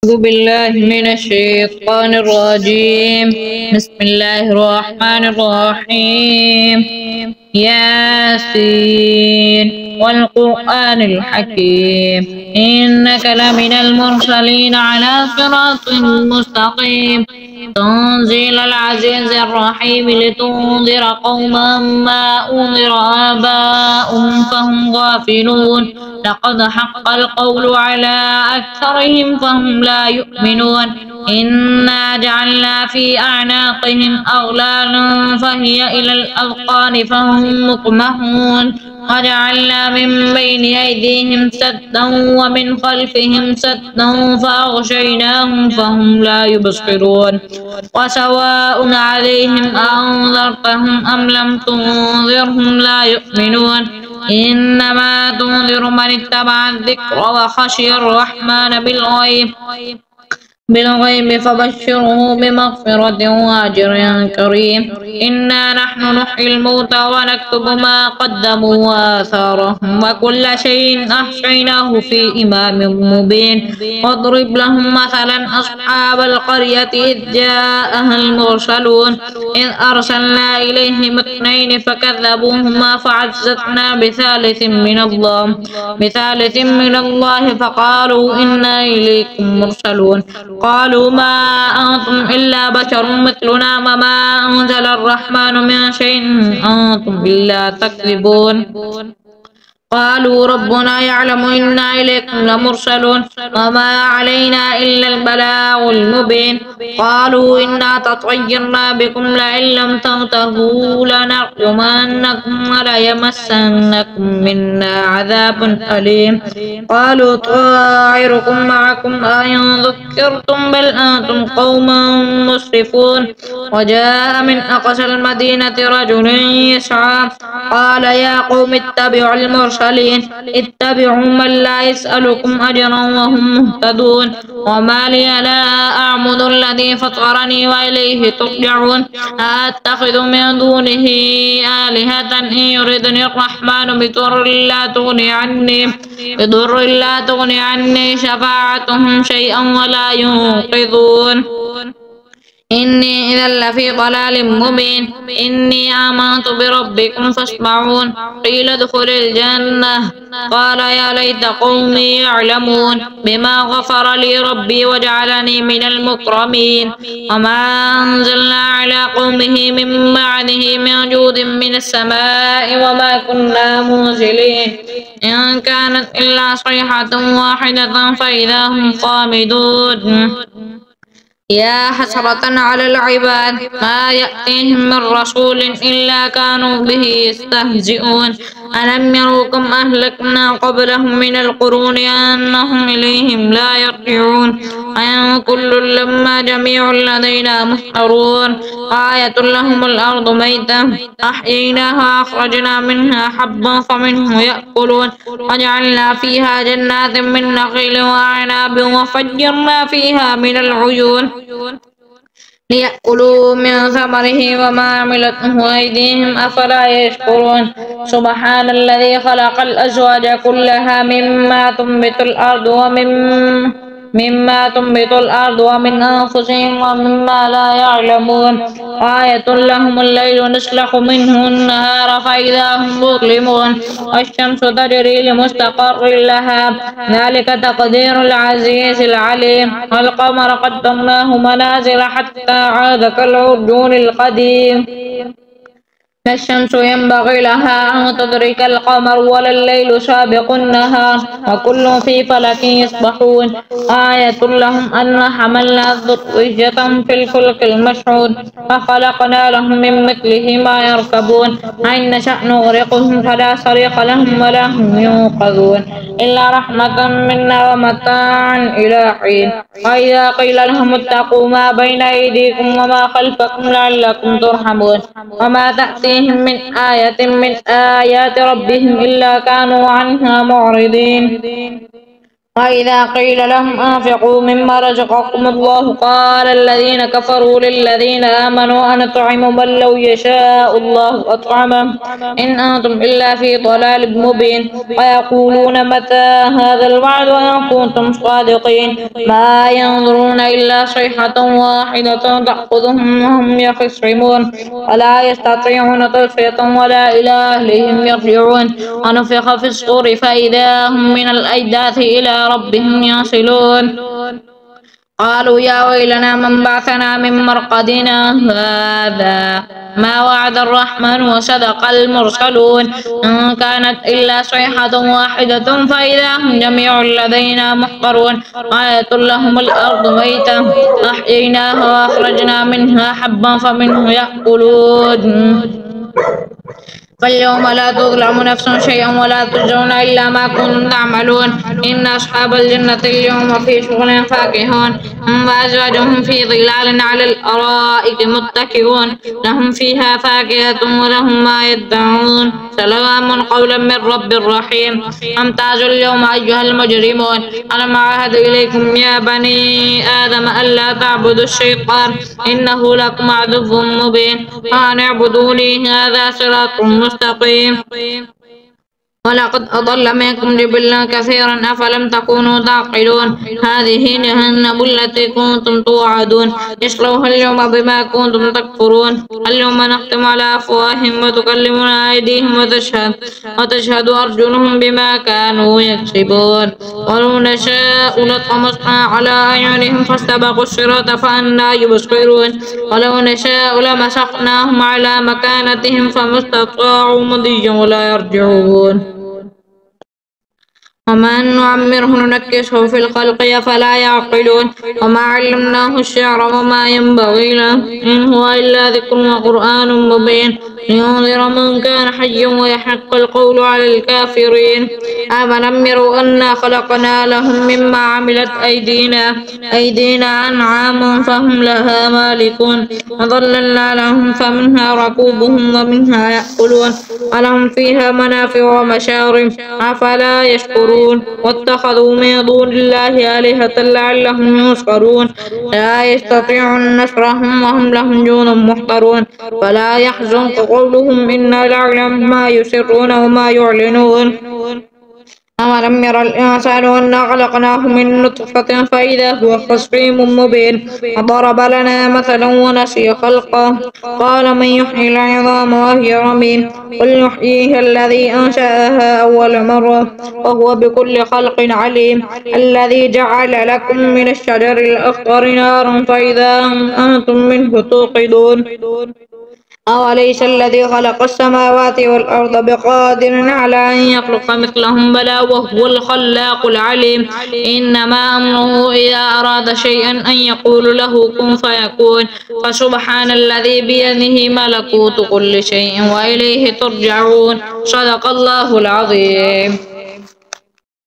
أعوذ بالله من الشيطان الرجيم. بسم الله الرحمن الرحيم. ياسين والقرآن الحكيم إنك لمن المرسلين على صراط مستقيم تنزيل العزيز الرحيم لتنذر قوما ما أنذر آباؤهم فهم غافلون لقد حق القول على أكثرهم فهم لا يؤمنون إنا جعلنا في أعناقهم أغلالا فهي إلى الأذقان فهم مقمحون وجعلنا من بين أيديهم سدا ومن خلفهم سدا فأغشيناهم فهم لا يبصرون وسواء عليهم أنذرتهم أم لم تنذرهم لا يؤمنون إنما تنذر من اتبع الذكر وخشي الرحمن بالغيب فبشره بمغفرة وأجر كريم إنا نحن نحيي الموتى ونكتب ما قدموا وآثارهم وكل شيء أحصيناه في إمام مبين واضرب لهم مثلا أصحاب القرية إذ جاءها المرسلون إذ أرسلنا إليهم اثنين فكذبوهما فعززنا بثالث من الله فقالوا إنا إليكم مرسلون قالوا ما أنتم إلا بشر مثلنا وما أنزل الرحمن من شيء أنتم إلا تكذبون قالوا ربنا يعلم إنا إليكم لمرسلون وما علينا إلا البلاغ المبين قالوا إنا تطيرنا بكم لئن لم تنتهوا لنرجمنكم وليمسنكم منا عذاب أليم قالوا طائركم معكم أئن ذكرتم بل أنتم قوم مسرفون وجاء من أقصى المدينة رجل يسعى قال يا قوم اتبعوا المرسلين اتبعوا من لا يسألكم أجرا وهم مهتدون وما لي لا أعبد الذي فطرني وإليه ترجعون أتخذ من دونه آلهة إن يردني الرحمن بضر لا تغني عني شفاعتهم شيئا ولا ينقذون إني إذا لفي ضلال مبين إني آمنت بربكم فاسمعون قيل ادخل الجنة قال يا ليت قومي يعلمون بما غفر لي ربي وجعلني من المكرمين وما أنزلنا على قومه من بعده من جود من السماء وما كنا منزلين إن كانت إلا صيحة واحدة فإذا هم خامدون يا حسرة على العباد ما يأتيهم من رسول إلا كانوا به يستهزئون ألم يروا كم أهلكنا قبلهم من القرون أنهم إليهم لا يرجعون أن كل لما جميع لدينا محضرون آية لهم الأرض ميتة أحييناها أخرجنا منها حبا فمنه يأكلون وجعلنا فيها جنات من نخيل وأعناب وفجرنا فيها من العيون ليأكلوا من ثمره وما عملته أيديهم أفلا يشكرون سبحان الذي خلق الأزواج كلها مما تنبت الأرض ومن أنفسهم ومما لا يعلمون آية لهم الليل نسلخ منه النهار فإذا هم مظلمون والشمس تجري لمستقر لها ذلك تقدير العزيز العليم والقمر قدرناه منازل حتى عاد كالعرجون القديم لا الشمس ينبغي لها أن تدرك القمر ولا الليل سابق النهار وكل في فلك يسبحون آية لهم أن حملنا ذرية في الفلك المشحون فخلقنا لهم من مثله ما يركبون إن نشأ نغرقهم فلا صريخ لهم ولا هم ينقذون إلا رحمة منا ومتاعا إلى حين وإذا قيل لهم اتقوا ما بين أيديكم وما خلفكم لعلكم ترحمون وما تأتيهم من آية من آيات ربهم إلا كانوا عنها معرضين وإذا قيل لهم أنفقوا مما رزقكم الله قال الذين كفروا للذين آمنوا أنطعم من لو يشاء الله أطعمه إن أنتم إلا في ضلال مبين ويقولون متى هذا الوعد إن كنتم صادقين ما ينظرون إلا صيحة واحدة تأخذهم وهم يخصمون ولا يستطيعون تصفية ولا إلى أهلهم يرجعون ونفخ في الصور فإذا هم من الأجداث إلى ربهم يصلون قالوا يا ويلنا من بعثنا من مرقدنا هذا ما وعد الرحمن وصدق المرسلون إن كانت إلا صيحة واحدة فإذا هم جميع لدينا محضرون آية لهم الأرض ميتة أحييناها وأخرجنا منها حبا فمنه يأكلون فاليوم لا تظلم نفس شيئا ولا تجزون إلا ما كنتم تعملون إن أصحاب الجنة اليوم في شغل فاكهون هم وأزواجهم في ظلال على الأرائك متكئون لهم فيها فاكهة ولهم ما يدعون سلام قولا من رب رحيم امتازوا اليوم أيها المجرمون ألم أعهد إليكم يا بني آدم ألا تعبدوا الشيطان إنه لكم عدو مبين وأن اعبدوني هذا صراط مستقيم ولقد أضل منكم جبلا كثيرا أفلم تكونوا تعقلون هذه جهنم التي كنتم توعدون اصلوها اليوم بما كنتم تكفرون اليوم نختم على أفواههم وتكلمنا أيديهم وتشهد أرجلهم بما كانوا يكسبون ولو نشاء لطمسنا على أعينهم فاستبقوا الصراط فأنى يبصرون ولو نشاء لمسخناهم على مكانتهم فما استطاعوا مضيا ولا يرجعون وما نعمره ننكسه في الخلق أفلا يعقلون وما علمناه الشعر وما ينبغي له إن هو إلا ذكر وقرآن مبين لينذر من كان حيا ويحق القول على الكافرين أفلم يروا أنا خلقنا لهم مما عملت أيدينا أنعام فهم لها مالكون وظللنا لهم فمنها ركوبهم ومنها يأكلون ولهم فيها منافع ومشارب أفلا يشكرون واتخذوا من دون الله آلهة لعلهم ينصرون لا يستطيعون نصرهم وهم لهم جند محضرون فلا يحزنك قولهم إنا نعلم ما يسرون وما يعلنون أولم ير الإنسان أنا خلقناه من نطفة فإذا هو خصيم مبين وضرب لنا مثلا ونسي خلقه قال من يحيي العظام وهي رميم قل يحييها الذي أنشأها أول مرة وهو بكل خلق عليم الذي جعل لكم من الشجر الأخضر نارا فإذا أنتم منه توقدون أوليس الذي خلق السماوات والأرض بقادر على أن يخلق مثلهم بلى وهو الخلاق العليم إنما أمره إذا أراد شيئا أن يقول له كن فيكون فسبحان الذي بيده ملكوت كل شيء وإليه ترجعون صدق الله العظيم.